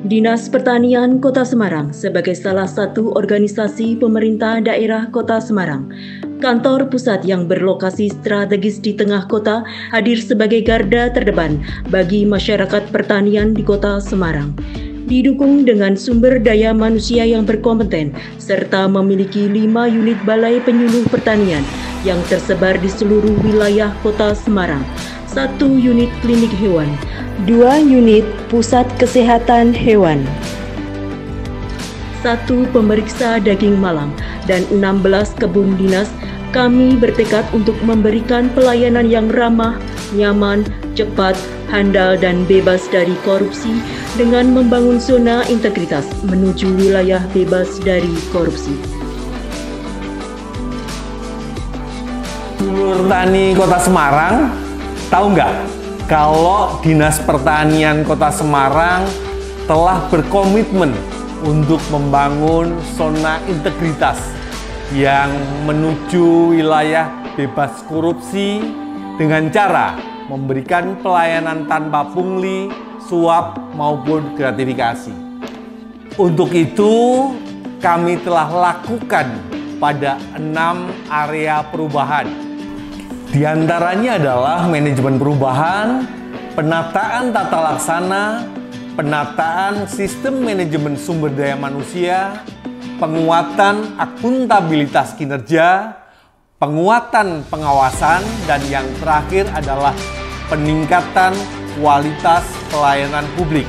Dinas Pertanian Kota Semarang sebagai salah satu organisasi pemerintah daerah Kota Semarang, kantor pusat yang berlokasi strategis di tengah kota, hadir sebagai garda terdepan bagi masyarakat pertanian di Kota Semarang. Didukung dengan sumber daya manusia yang berkompeten serta memiliki 5 unit balai penyuluh pertanian yang tersebar di seluruh wilayah Kota Semarang, 1 unit klinik hewan, 2 unit pusat kesehatan hewan, 1 pemeriksa daging malam, dan 16 kebun dinas. Kami bertekad untuk memberikan pelayanan yang ramah, nyaman, cepat, handal, dan bebas dari korupsi dengan membangun zona integritas menuju wilayah bebas dari korupsi. Dulur Tani Kota Semarang, tahu nggak kalau Dinas Pertanian Kota Semarang telah berkomitmen untuk membangun zona integritas yang menuju wilayah bebas korupsi dengan cara memberikan pelayanan tanpa pungli, suap, maupun gratifikasi. Untuk itu, kami telah lakukan pada 6 area perubahan. Di antaranya adalah manajemen perubahan, penataan tata laksana, penataan sistem manajemen sumber daya manusia, penguatan akuntabilitas kinerja, penguatan pengawasan, dan yang terakhir adalah peningkatan kualitas pelayanan publik.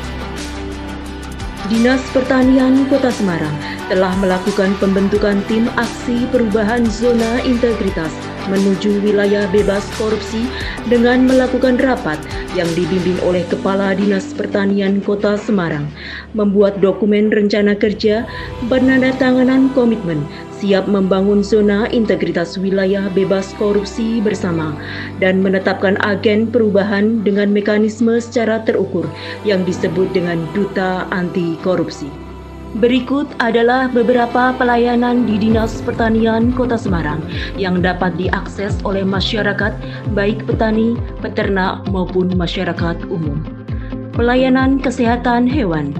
Dinas Pertanian Kota Semarang telah melakukan pembentukan tim aksi perubahan zona integritas menuju wilayah bebas korupsi dengan melakukan rapat yang dibimbing oleh Kepala Dinas Pertanian Kota Semarang, membuat dokumen rencana kerja, penandatanganan komitmen, siap membangun zona integritas wilayah bebas korupsi bersama, dan menetapkan agen perubahan dengan mekanisme secara terukur yang disebut dengan Duta Anti Korupsi. Berikut adalah beberapa pelayanan di Dinas Pertanian Kota Semarang yang dapat diakses oleh masyarakat, baik petani, peternak, maupun masyarakat umum. Pelayanan kesehatan hewan.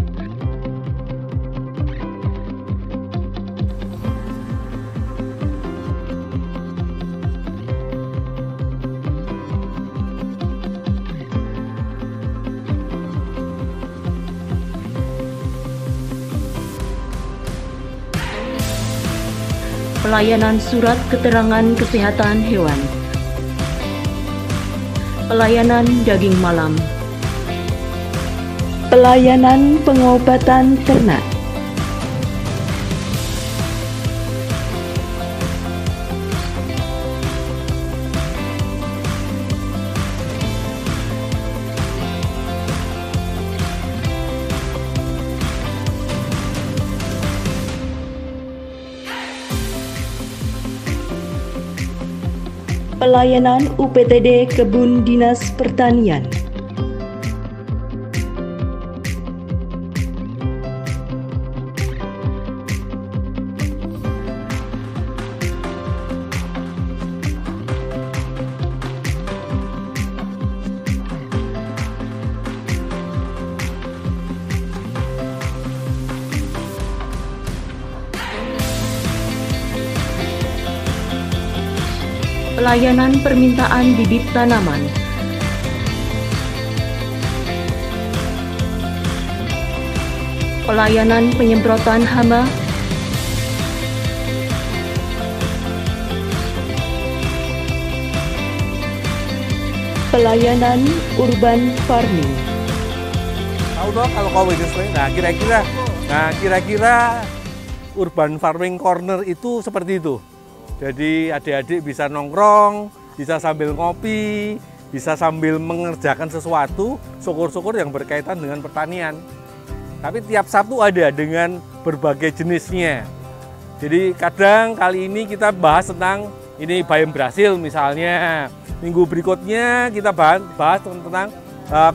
Pelayanan surat keterangan kesehatan hewan, pelayanan daging malam, pelayanan pengobatan ternak, pelayanan UPTD Kebun Dinas Pertanian, pelayanan permintaan bibit tanaman, pelayanan penyemprotan hama, pelayanan urban farming. Tahu dong kalau co-working space. Kira-kira urban farming corner itu seperti itu. Jadi adik-adik bisa nongkrong, bisa sambil ngopi, bisa sambil mengerjakan sesuatu, syukur-syukur yang berkaitan dengan pertanian. Tapi tiap Sabtu ada dengan berbagai jenisnya. Jadi kadang kali ini kita bahas tentang ini bayam Brasil misalnya. Minggu berikutnya kita bahas tentang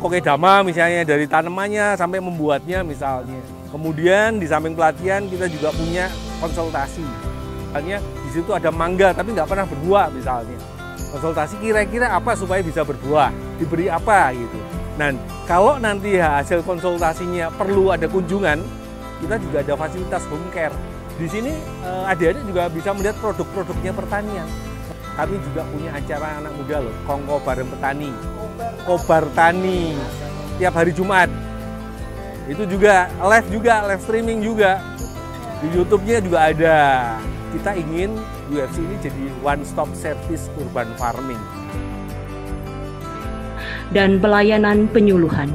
kokedama misalnya, dari tanamannya sampai membuatnya misalnya. Kemudian di samping pelatihan kita juga punya konsultasi. Misalnya di situ ada mangga tapi nggak pernah berbuah misalnya. Konsultasi kira-kira apa supaya bisa berbuah, diberi apa gitu. Nah, kalau nanti hasil konsultasinya perlu ada kunjungan, kita juga ada fasilitas home care. Di sini adik-adik juga bisa melihat produk-produknya pertanian. Kami juga punya acara anak muda loh, Kongko Bareng Petani, Kobar Tani, tiap hari Jumat. Itu juga live streaming juga. Di YouTube-nya juga ada. Kita ingin UFC ini jadi one stop service urban farming. Dan pelayanan penyuluhan.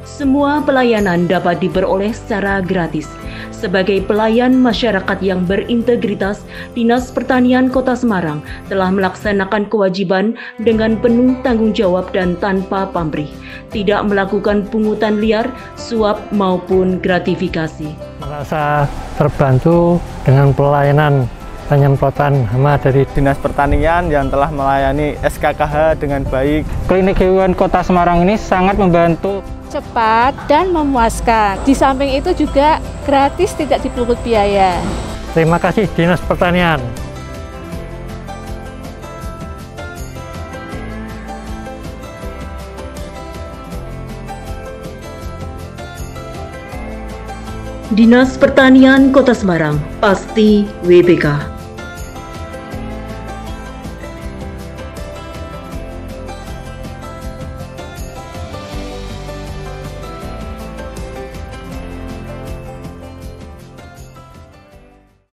Semua pelayanan dapat diperoleh secara gratis. Sebagai pelayan masyarakat yang berintegritas, Dinas Pertanian Kota Semarang telah melaksanakan kewajiban dengan penuh tanggung jawab dan tanpa pamrih, tidak melakukan pungutan liar, suap maupun gratifikasi. Merasa terbantu dengan pelayanan penyemprotan hama dari Dinas Pertanian yang telah melayani SKKH dengan baik. Klinik Hewan Kota Semarang ini sangat membantu, cepat dan memuaskan. Di samping itu juga gratis, tidak dipungut biaya. Terima kasih Dinas Pertanian. Dinas Pertanian Kota Semarang, pasti WPK.